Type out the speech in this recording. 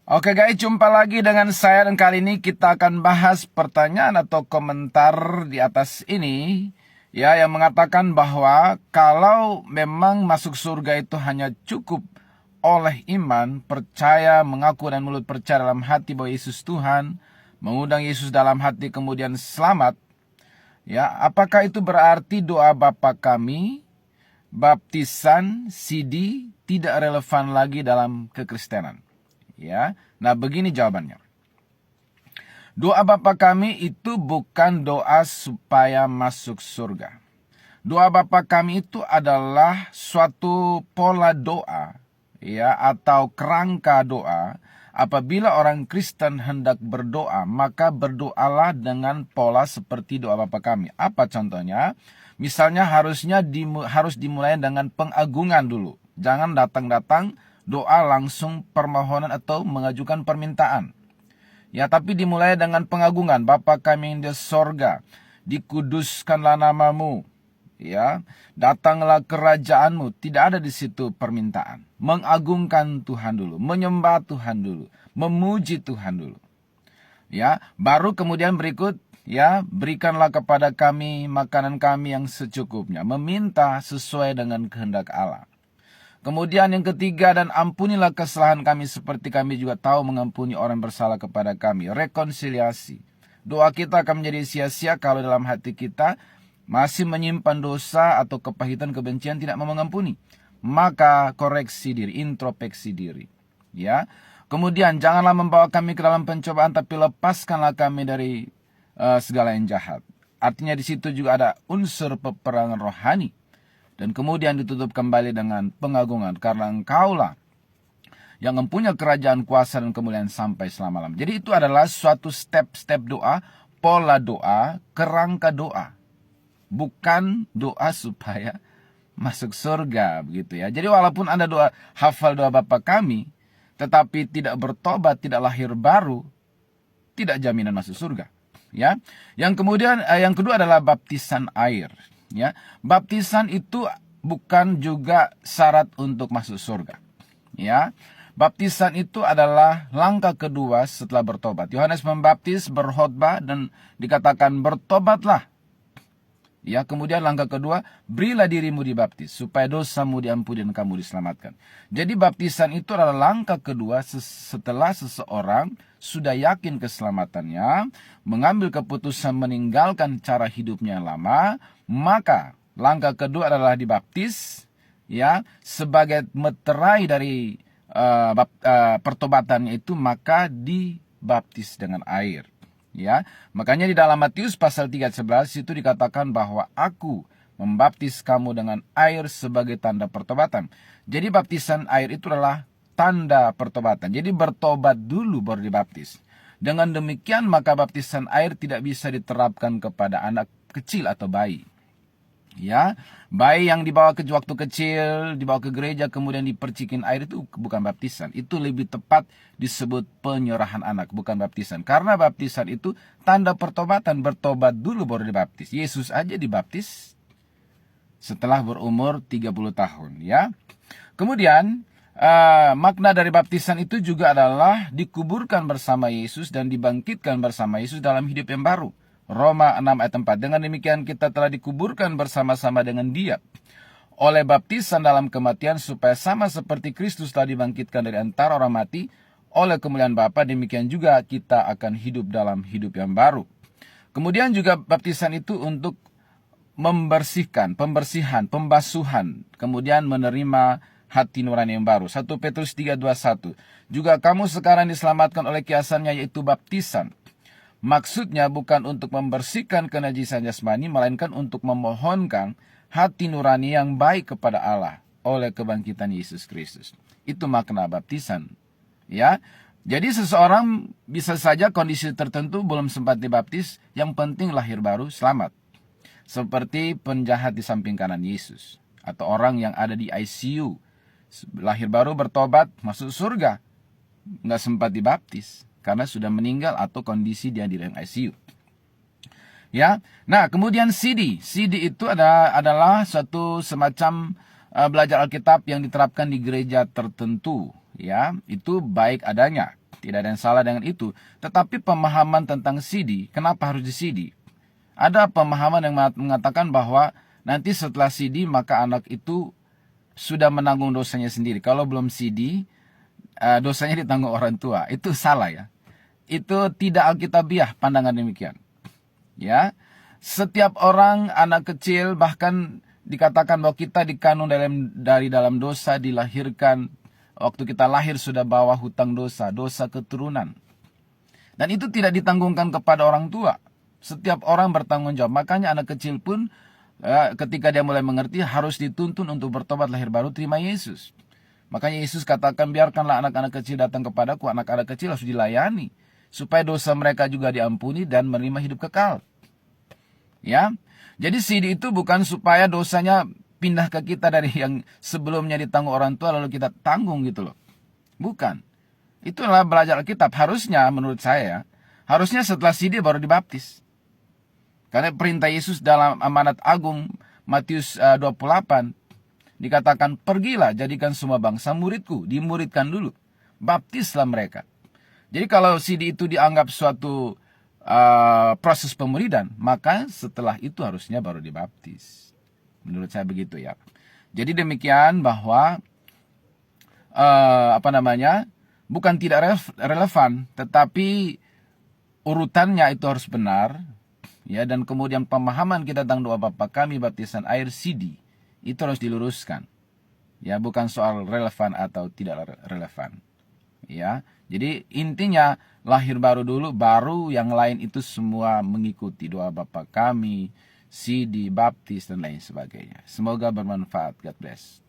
Oke guys, jumpa lagi dengan saya dan kali ini kita akan bahas pertanyaan atau komentar di atas ini ya yang mengatakan bahwa kalau memang masuk surga itu hanya cukup oleh iman, percaya, mengaku dan mulut percaya dalam hati bahwa Yesus Tuhan, mengundang Yesus dalam hati kemudian selamat, ya, apakah itu berarti doa Bapa kami, baptisan, CD tidak relevan lagi dalam kekristenan? Ya, nah begini jawabannya. Doa Bapa kami itu bukan doa supaya masuk surga. Doa Bapa kami itu adalah suatu pola doa, ya, atau kerangka doa. Apabila orang Kristen hendak berdoa, maka berdoalah dengan pola seperti doa Bapa kami. Apa contohnya? Misalnya harus dimulai dengan pengagungan dulu. Jangan datang-datang doa langsung permohonan atau mengajukan permintaan. Ya, tapi dimulai dengan pengagungan. Bapa kami yang di sorga, dikuduskanlah namamu. Ya, datanglah kerajaanmu. Tidak ada di situ permintaan. Mengagungkan Tuhan dulu, menyembah Tuhan dulu, memuji Tuhan dulu. Ya, baru kemudian berikut, ya, berikanlah kepada kami makanan kami yang secukupnya. Meminta sesuai dengan kehendak Allah. Kemudian yang ketiga, dan ampunilah kesalahan kami seperti kami juga tahu mengampuni orang bersalah kepada kami. Rekonsiliasi. Doa kita akan menjadi sia-sia kalau dalam hati kita masih menyimpan dosa atau kepahitan, kebencian, tidak mau mengampuni. Maka koreksi diri, introspeksi diri. Ya. Kemudian janganlah membawa kami ke dalam pencobaan, tapi lepaskanlah kami dari segala yang jahat. Artinya di situ juga ada unsur peperangan rohani. Dan kemudian ditutup kembali dengan pengagungan. Karena engkaulah yang mempunyai kerajaan, kuasa, dan kemuliaan sampai selama-lamanya. Jadi itu adalah suatu step-step doa, pola doa, kerangka doa. Bukan doa supaya masuk surga, begitu ya. Jadi walaupun Anda hafal doa Bapa kami, tetapi tidak bertobat, tidak lahir baru, tidak jaminan masuk surga. Ya. Yang kedua adalah baptisan air. Ya, baptisan itu bukan juga syarat untuk masuk surga. Ya, baptisan itu adalah langkah kedua setelah bertobat. Yohanes membaptis, berkhotbah, dan dikatakan bertobatlah. Ya, kemudian langkah kedua, berilah dirimu dibaptis supaya dosamu diampuni dan kamu diselamatkan. Jadi baptisan itu adalah langkah kedua setelah seseorang sudah yakin keselamatannya, mengambil keputusan meninggalkan cara hidupnya yang lama, maka langkah kedua adalah dibaptis, ya, sebagai meterai dari pertobatannya itu, maka dibaptis dengan air. Ya, makanya di dalam Matius pasal 3:11 itu dikatakan bahwa aku membaptis kamu dengan air sebagai tanda pertobatan. Jadi baptisan air itu adalah tanda pertobatan. Jadi bertobat dulu baru dibaptis. Dengan demikian maka baptisan air tidak bisa diterapkan kepada anak kecil atau bayi. Ya, bayi yang dibawa waktu kecil, dibawa ke gereja kemudian dipercikin air itu bukan baptisan. Itu lebih tepat disebut penyerahan anak, bukan baptisan. Karena baptisan itu tanda pertobatan, bertobat dulu baru dibaptis. Yesus aja dibaptis setelah berumur 30 tahun, ya. Kemudian makna dari baptisan itu juga adalah dikuburkan bersama Yesus dan dibangkitkan bersama Yesus dalam hidup yang baru. Roma 6 ayat 4. Dengan demikian kita telah dikuburkan bersama-sama dengan Dia oleh baptisan dalam kematian, supaya sama seperti Kristus telah dibangkitkan dari antara orang mati oleh kemuliaan Bapa, demikian juga kita akan hidup dalam hidup yang baru. Kemudian juga baptisan itu untuk membersihkan, pembersihan, pembasuhan, kemudian menerima hati nurani yang baru. 1 Petrus 3:21. Juga kamu sekarang diselamatkan oleh kiasannya, yaitu baptisan. Maksudnya bukan untuk membersihkan kenajisan jasmani, melainkan untuk memohonkan hati nurani yang baik kepada Allah oleh kebangkitan Yesus Kristus. Itu makna baptisan. Ya, jadi seseorang bisa saja kondisi tertentu belum sempat dibaptis, yang penting lahir baru, selamat. Seperti penjahat di samping kanan Yesus, atau orang yang ada di ICU, lahir baru, bertobat, masuk surga, nggak sempat dibaptis karena sudah meninggal atau kondisi dia di dalam ICU. Ya, nah kemudian CD itu adalah suatu semacam belajar Alkitab yang diterapkan di gereja tertentu. Ya, itu baik adanya. Tidak ada yang salah dengan itu. Tetapi pemahaman tentang sidi, kenapa harus disidi? Ada pemahaman yang mengatakan bahwa nanti setelah sidi maka anak itu sudah menanggung dosanya sendiri. Kalau belum sidi, dosanya ditanggung orang tua. Itu salah ya. Itu tidak alkitabiah pandangan demikian. Ya, setiap orang anak kecil bahkan dikatakan bahwa kita dikandung dari dalam dosa, dilahirkan waktu kita lahir sudah bawa hutang dosa, dosa keturunan. Dan itu tidak ditanggungkan kepada orang tua. Setiap orang bertanggung jawab. Makanya anak kecil pun ketika dia mulai mengerti harus dituntun untuk bertobat lahir baru, terima Yesus. Makanya Yesus katakan, biarkanlah anak-anak kecil datang kepadaku. Anak-anak kecil harus dilayani supaya dosa mereka juga diampuni dan menerima hidup kekal. Ya, jadi sidi itu bukan supaya dosanya pindah ke kita dari yang sebelumnya ditanggung orang tua lalu kita tanggung gitu loh. Bukan. Itulah belajar Alkitab. Harusnya menurut saya, harusnya setelah sidi baru dibaptis. Karena perintah Yesus dalam amanat agung Matius 28 dikatakan, pergilah jadikan semua bangsa muridku. Dimuridkan dulu. Baptislah mereka. Jadi kalau sidi itu dianggap suatu proses pemuridan, maka setelah itu harusnya baru dibaptis. Menurut saya begitu ya. Jadi demikian bahwa bukan tidak relevan, tetapi urutannya itu harus benar, ya. Dan kemudian pemahaman kita tentang doa Bapa Kami baptisan air sidi itu harus diluruskan, ya. Bukan soal relevan atau tidak relevan, ya. Jadi intinya lahir baru dulu, baru yang lain itu semua mengikuti doa Bapa Kami, sidi, baptis dan lain sebagainya. Semoga bermanfaat. God bless.